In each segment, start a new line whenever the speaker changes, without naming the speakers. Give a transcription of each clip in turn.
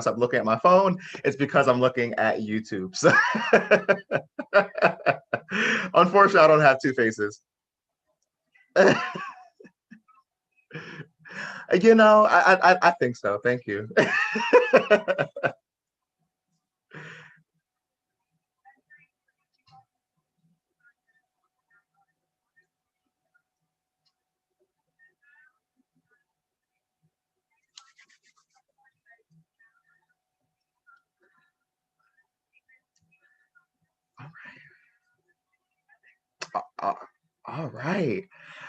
stop looking at my phone, it's because I'm looking at YouTube. So unfortunately, I don't have two faces. You know, I think so. Thank you. Uh, all right.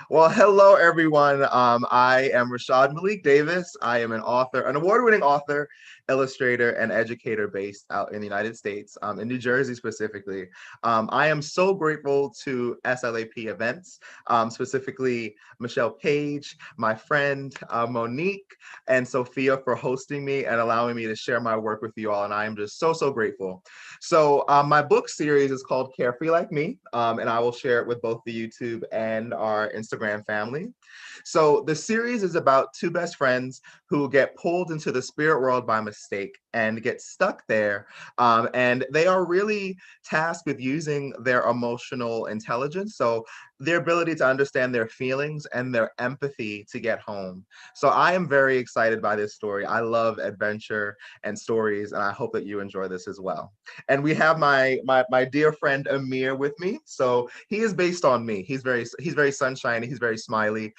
Well, hello, everyone. I am Rashad Malik Davis. I am an author, an award-winning author, illustrator, and educator based out in the United States, in New Jersey specifically. I am so grateful to SLAP events, specifically Michelle Page, my friend Monique, and Sophia for hosting me and allowing me to share my work with you all. And I am just so, so grateful. So my book series is called Carefree Like Me, and I will share it with both the YouTube and our Instagram family. So the series is about two best friends who get pulled into the spirit world by mistake and get stuck there. And they are really tasked with using their emotional intelligence. So their ability to understand their feelings and their empathy to get home. So I am very excited by this story. I love adventure and stories, and I hope that you enjoy this as well. And we have my dear friend Amir with me. So he is based on me. He's very sunshiny. He's very smiley.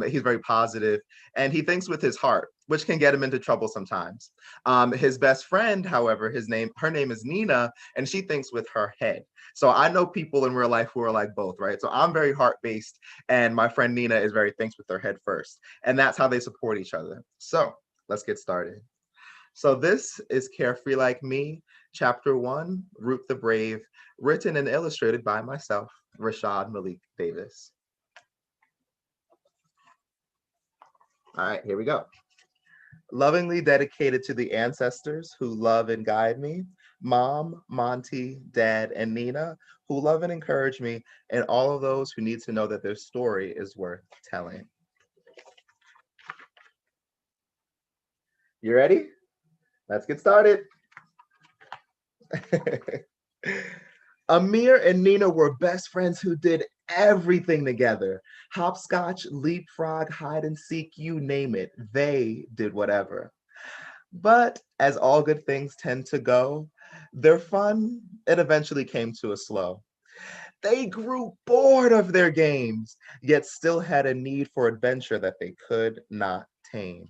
He's very positive, and he thinks with his heart, which can get him into trouble sometimes. His best friend, however, her name is Nina, and she thinks with her head. So I know people in real life who are like both, right? So I'm very heart based, and my friend Nina is very thinks with her head first, and that's how they support each other. So let's get started. So this is Carefree Like Me, Chapter 1, Root the Brave, written and illustrated by myself, Rashad Malik Davis. All right, here we go. Lovingly dedicated to the ancestors who love and guide me, Mom, Monty, Dad, and Nina, who love and encourage me, and all of those who need to know that their story is worth telling. You ready? Let's get started. Amir and Nina were best friends who did everything together. Hopscotch, leapfrog, hide and seek, you name it. They did whatever. But as all good things tend to go, their fun, it eventually came to a slow. They grew bored of their games, yet still had a need for adventure that they could not tame.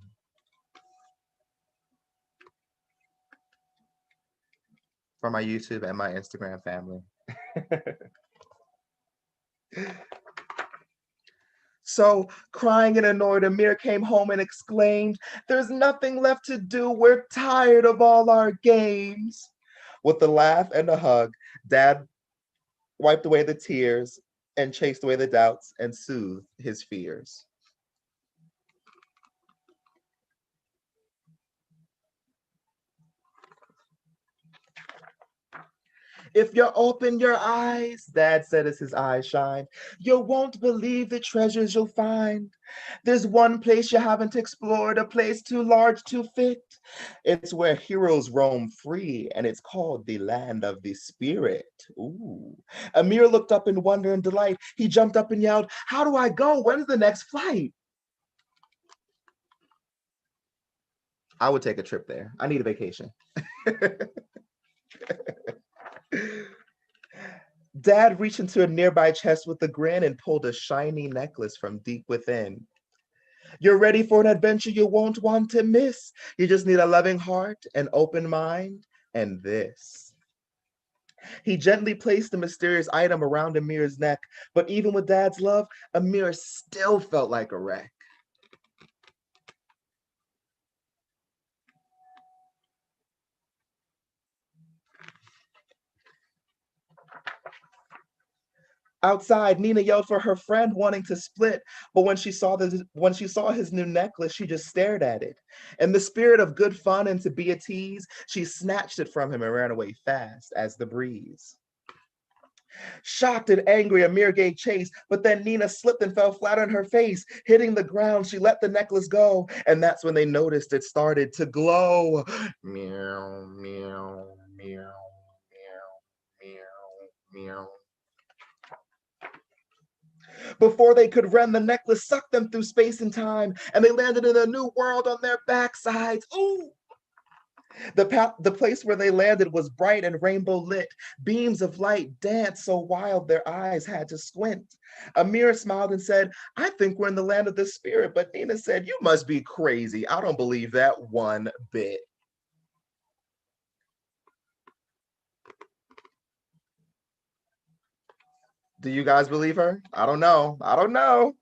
For my YouTube and my Instagram family. So, crying and annoyed, Amir came home and exclaimed, "There's nothing left to do. We're tired of all our games." With a laugh and a hug, Dad wiped away the tears and chased away the doubts and soothed his fears. "If you open your eyes," Dad said as his eyes shined, "you won't believe the treasures you'll find. There's one place you haven't explored, a place too large to fit. It's where heroes roam free, and it's called the land of the spirit." Ooh. Amir looked up in wonder and delight. He jumped up and yelled, "How do I go? When's the next flight?" I would take a trip there. I need a vacation. Dad reached into a nearby chest with a grin and pulled a shiny necklace from deep within. "You're ready for an adventure you won't want to miss. You just need a loving heart, an open mind, and this." He gently placed the mysterious item around Amir's neck, but even with Dad's love, Amir still felt like a wreck. Outside, Nina yelled for her friend, wanting to split, but when she saw his new necklace, she just stared at it. In the spirit of good fun and to be a tease, she snatched it from him and ran away fast as the breeze. Shocked and angry, Amir gave chase, but then Nina slipped and fell flat on her face. Hitting the ground, she let the necklace go, and that's when they noticed it started to glow. Meow, meow, meow, meow, meow, meow. Before they could run, the necklace sucked them through space and time, and they landed in a new world on their backsides. Ooh! The place where they landed was bright and rainbow lit. Beams of light danced so wild their eyes had to squint. Amir smiled and said, I think we're in the land of the spirit. But Nina said, you must be crazy. I don't believe that one bit. Do you guys believe her? I don't know. I don't know.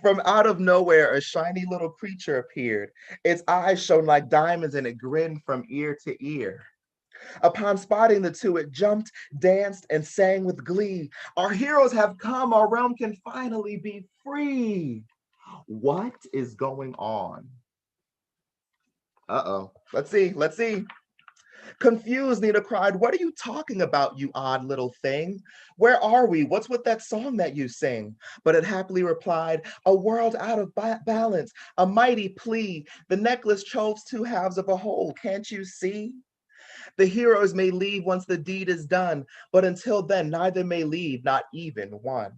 From out of nowhere, a shiny little creature appeared. Its eyes shone like diamonds and it grinned from ear to ear. Upon spotting the two, it jumped, danced, and sang with glee. Our heroes have come. Our realm can finally be free. What is going on? Uh-oh. Let's see. Let's see. Confused, Nina cried, what are you talking about, you odd little thing? Where are we? What's with that song that you sing? But it happily replied, a world out of balance, a mighty plea. The necklace chose two halves of a whole, can't you see? The heroes may leave once the deed is done, but until then, neither may leave, not even one.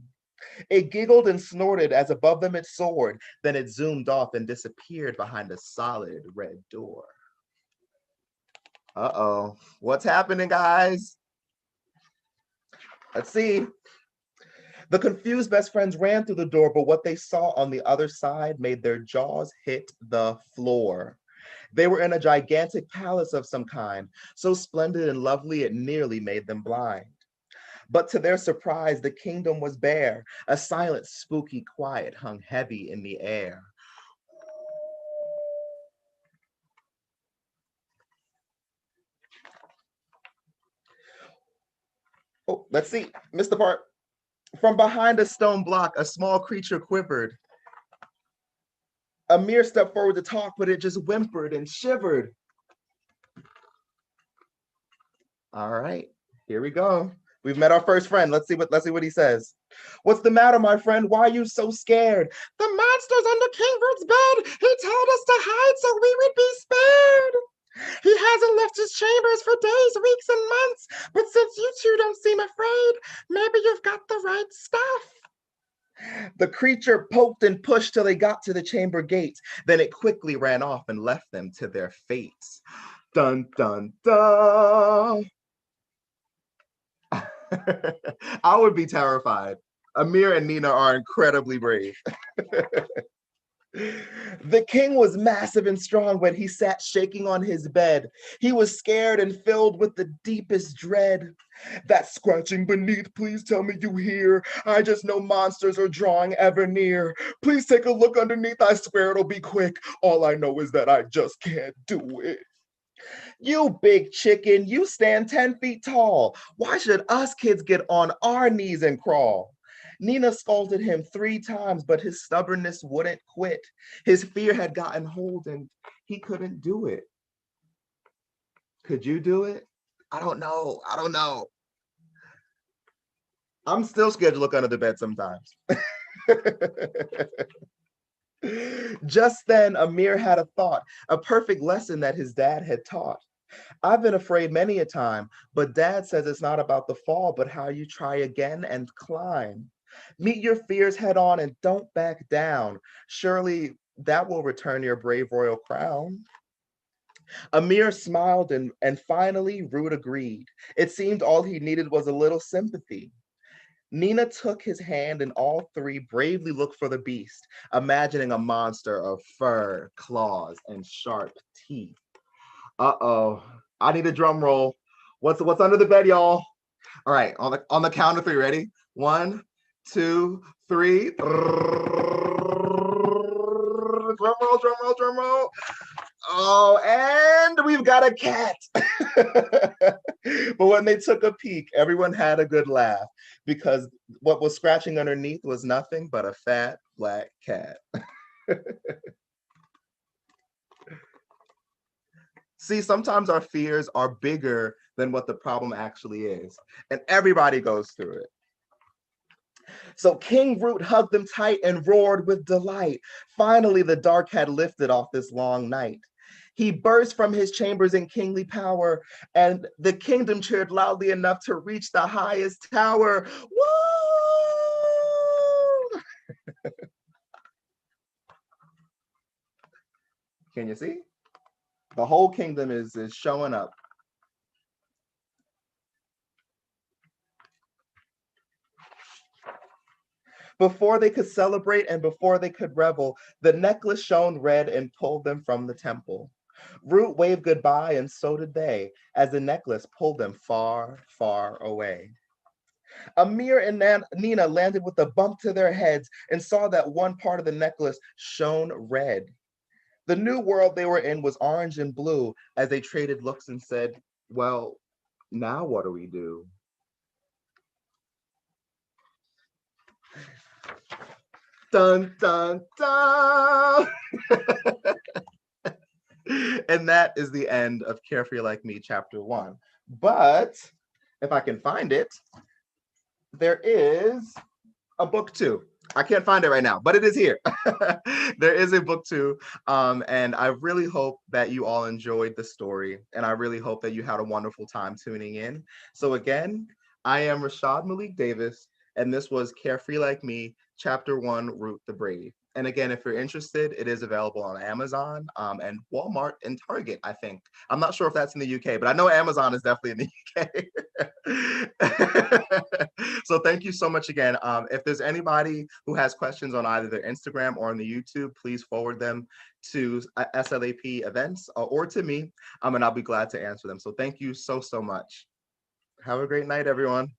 It giggled and snorted as above them it soared, then it zoomed off and disappeared behind a solid red door. Uh-oh, what's happening, guys? Let's see. The confused best friends ran through the door, but what they saw on the other side made their jaws hit the floor. They were in a gigantic palace of some kind, so splendid and lovely it nearly made them blind. But to their surprise, the kingdom was bare. A silent, spooky quiet hung heavy in the air. Oh, let's see, missed the part. From behind a stone block, a small creature quivered. Amir stepped forward to talk, but it just whimpered and shivered. All right, here we go. We've met our first friend. Let's see what he says. What's the matter, my friend? Why are you so scared? The monster's under King Root's bed. He told us to hide so we would be spared. He hasn't left his chambers for days, weeks, and months. But since you two don't seem afraid, maybe you've got the right stuff. The creature poked and pushed till they got to the chamber gates. Then it quickly ran off and left them to their fates. Dun, dun, dun. I would be terrified. Amir and Nina are incredibly brave. The king was massive and strong when he sat shaking on his bed. He was scared and filled with the deepest dread. That scratching beneath, please tell me you hear. I just know monsters are drawing ever near. Please take a look underneath, I swear it'll be quick. All I know is that I just can't do it. You big chicken, you stand 10 feet tall. Why should us kids get on our knees and crawl? Nina scolded him 3 times, but his stubbornness wouldn't quit. His fear had gotten hold and he couldn't do it. Could you do it? I don't know. I don't know. I'm still scared to look under the bed sometimes. Just then, Amir had a thought, a perfect lesson that his dad had taught. I've been afraid many a time, but dad says it's not about the fall, but how you try again and climb. Meet your fears head on and don't back down. Surely that will return your brave royal crown. Amir smiled and finally Root agreed. It seemed all he needed was a little sympathy. Nina took his hand and all three bravely looked for the beast, imagining a monster of fur, claws, and sharp teeth. Uh-oh. I need a drum roll. What's under the bed, y'all? All right, on the count of 3, ready? 1, 2, 3. Drum roll, drum roll, drum roll. Oh, and we've got a cat. But when they took a peek, everyone had a good laugh because what was scratching underneath was nothing but a fat black cat. See, sometimes our fears are bigger than what the problem actually is, and everybody goes through it. So King Root hugged them tight and roared with delight. Finally, the dark had lifted off this long night. He burst from his chambers in kingly power, and the kingdom cheered loudly enough to reach the highest tower. Woo! Can you see? The whole kingdom is showing up. Before they could celebrate and before they could revel, the necklace shone red and pulled them from the temple. Root waved goodbye, and so did they, as the necklace pulled them far, far away. Amir and Nina landed with a bump to their heads and saw that one part of the necklace shone red. The new world they were in was orange and blue as they traded looks and said, well, now what do we do? Dun, dun, dun. And that is the end of Carefree Like Me, chapter 1. But if I can find it, there is a book 2. I can't find it right now, but it is here. There is a book 2. And I really hope that you all enjoyed the story. And I really hope that you had a wonderful time tuning in. So again, I am Rashad Malik Davis, and this was Carefree Like Me, chapter 1, Root the Brave. And again, if you're interested, it is available on Amazon and Walmart and Target, I think. I'm not sure if that's in the UK, but I know Amazon is definitely in the UK. So thank you so much again. If there's anybody who has questions on either their Instagram or on the YouTube, please forward them to SLAP events or to me, and I'll be glad to answer them. So thank you so, so much. Have a great night, everyone.